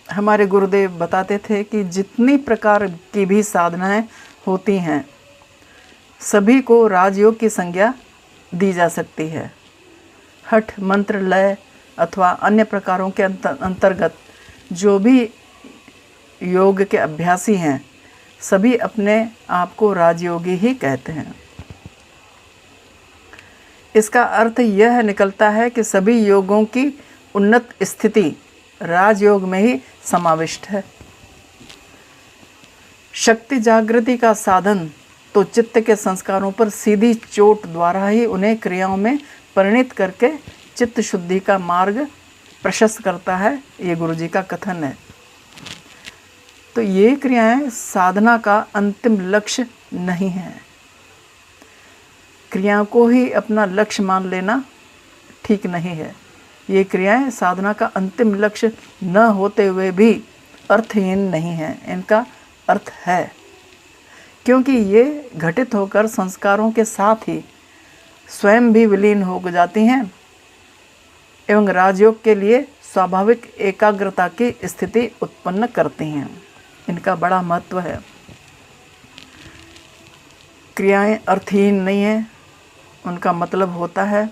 हमारे गुरुदेव बताते थे कि जितनी प्रकार की भी साधनाएं होती हैं सभी को राजयोग की संज्ञा दी जा सकती है। हठ, मंत्र, लय अथवा अन्य प्रकारों के अंतर्गत जो भी योग के अभ्यासी हैं सभी अपने आप को राजयोगी ही कहते हैं। इसका अर्थ यह निकलता है कि सभी योगों की उन्नत स्थिति राजयोग में ही समाविष्ट है। शक्ति जागृति का साधन तो चित्त के संस्कारों पर सीधी चोट द्वारा ही उन्हें क्रियाओं में परिणित करके चित्त शुद्धि का मार्ग प्रशस्त करता है, ये गुरुजी का कथन है। तो ये क्रियाएं साधना का अंतिम लक्ष्य नहीं है। क्रियाओं को ही अपना लक्ष्य मान लेना ठीक नहीं है। ये क्रियाएं साधना का अंतिम लक्ष्य न होते हुए भी अर्थहीन नहीं हैं। इनका अर्थ है, क्योंकि ये घटित होकर संस्कारों के साथ ही स्वयं भी विलीन हो जाती हैं एवं राजयोग के लिए स्वाभाविक एकाग्रता की स्थिति उत्पन्न करती हैं। इनका बड़ा महत्व है। क्रियाएं अर्थहीन नहीं हैं, उनका मतलब होता है,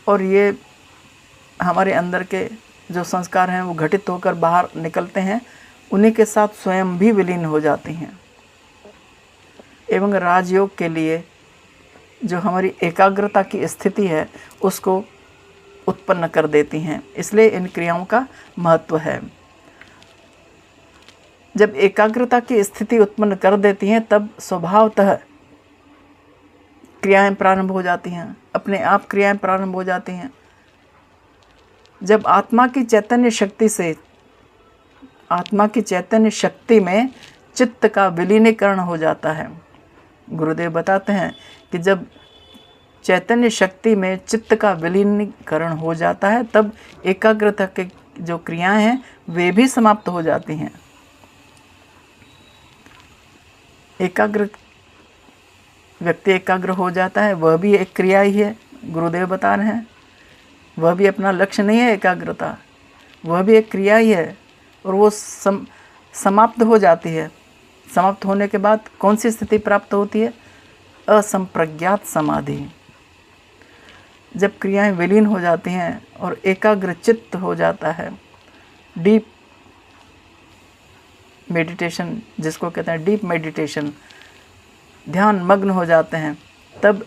और ये हमारे अंदर के जो संस्कार हैं वो घटित होकर बाहर निकलते हैं, उन्हीं के साथ स्वयं भी विलीन हो जाती हैं एवं राजयोग के लिए जो हमारी एकाग्रता की स्थिति है उसको उत्पन्न कर देती हैं। इसलिए इन क्रियाओं का महत्व है। जब एकाग्रता की स्थिति उत्पन्न कर देती हैं तब स्वभावतः क्रियाएं प्रारंभ हो जाती हैं, अपने आप क्रियाएं प्रारंभ हो जाती हैं। जब आत्मा की चैतन्य शक्ति में चित्त का विलीनीकरण हो जाता है। गुरुदेव बताते हैं कि जब चैतन्य शक्ति में चित्त का विलीनीकरण हो जाता है तब एकाग्रता के जो क्रियाएं हैं वे भी समाप्त हो जाती हैं। व्यक्ति एकाग्र हो जाता है, वह भी एक क्रिया ही है। गुरुदेव बता रहे हैं वह भी अपना लक्ष्य नहीं है एकाग्रता, वह भी एक क्रिया ही है, और वो समाप्त हो जाती है। समाप्त होने के बाद कौन सी स्थिति प्राप्त होती है? असंप्रज्ञात समाधि। जब क्रियाएं विलीन हो जाती हैं और एकाग्र चित्त हो जाता है, डीप मेडिटेशन जिसको कहते हैं, डीप मेडिटेशन, ध्यान मग्न हो जाते हैं, तब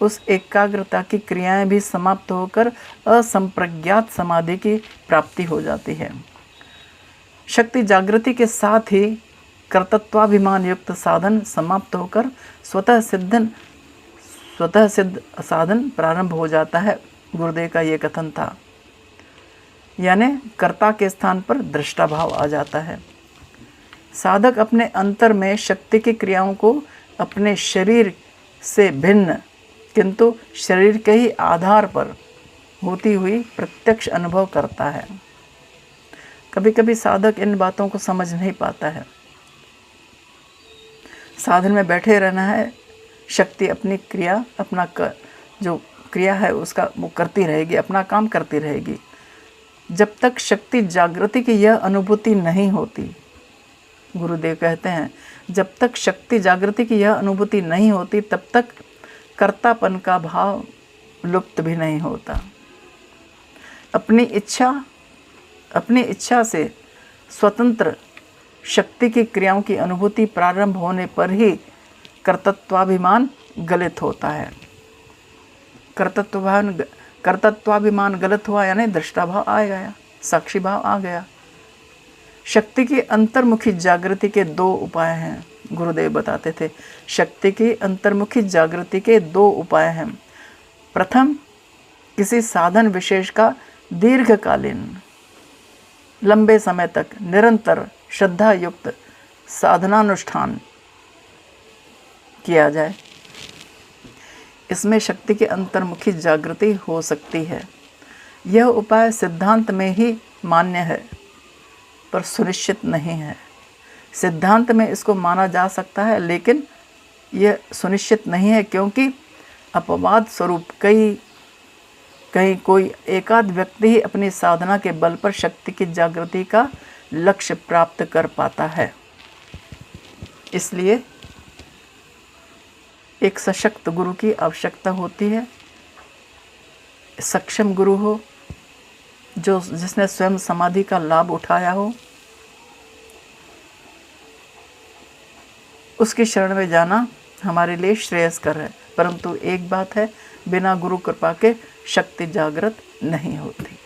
उस एकाग्रता की क्रियाएं भी समाप्त होकर असंप्रज्ञात समाधि की प्राप्ति हो जाती है। शक्ति जागृति के साथ ही कर्तृत्वाभिमान युक्त साधन समाप्त होकर स्वतः सिद्ध साधन प्रारंभ हो जाता है। गुरुदेव का ये कथन था, यानी कर्ता के स्थान पर दृष्टा भाव आ जाता है। साधक अपने अंतर में शक्ति की क्रियाओं को अपने शरीर से भिन्न किंतु शरीर के ही आधार पर होती हुई प्रत्यक्ष अनुभव करता है। कभी कभी साधक इन बातों को समझ नहीं पाता है। साधन में बैठे रहना है, शक्ति अपनी क्रिया जो क्रिया है उसका वो करती रहेगी, अपना काम करती रहेगी। जब तक शक्ति जागृति की यह अनुभूति नहीं होती, गुरुदेव कहते हैं, जब तक शक्ति जागृति की यह अनुभूति नहीं होती तब तक कर्तापन का भाव लुप्त भी नहीं होता। अपनी इच्छा से स्वतंत्र शक्ति की क्रियाओं की अनुभूति प्रारंभ होने पर ही कर्तृत्वाभिमान गलित होता है। कर्तृत्वाभिमान गलत हुआ यानी दृष्टा भाव आ गया, साक्षी भाव आ गया। शक्ति की अंतर्मुखी जागृति के दो उपाय हैं। गुरुदेव बताते थे, शक्ति की अंतर्मुखी जागृति के दो उपाय हैं। प्रथम, किसी साधन विशेष का दीर्घकालीन लंबे समय तक निरंतर श्रद्धा युक्त साधनानुष्ठान किया जाए, इसमें शक्ति की अंतर्मुखी जागृति हो सकती है। यह उपाय सिद्धांत में ही मान्य है पर सुनिश्चित नहीं है। सिद्धांत में इसको माना जा सकता है लेकिन यह सुनिश्चित नहीं है, क्योंकि अपवाद स्वरूप कहीं कोई एकाध व्यक्ति ही अपनी साधना के बल पर शक्ति की जागृति का लक्ष्य प्राप्त कर पाता है। इसलिए एक सशक्त गुरु की आवश्यकता होती है। सक्षम गुरु हो, जिसने स्वयं समाधि का लाभ उठाया हो, उसकी शरण में जाना हमारे लिए श्रेयस्कर है। परंतु एक बात है, बिना गुरु कृपा के शक्ति जागृत नहीं होती।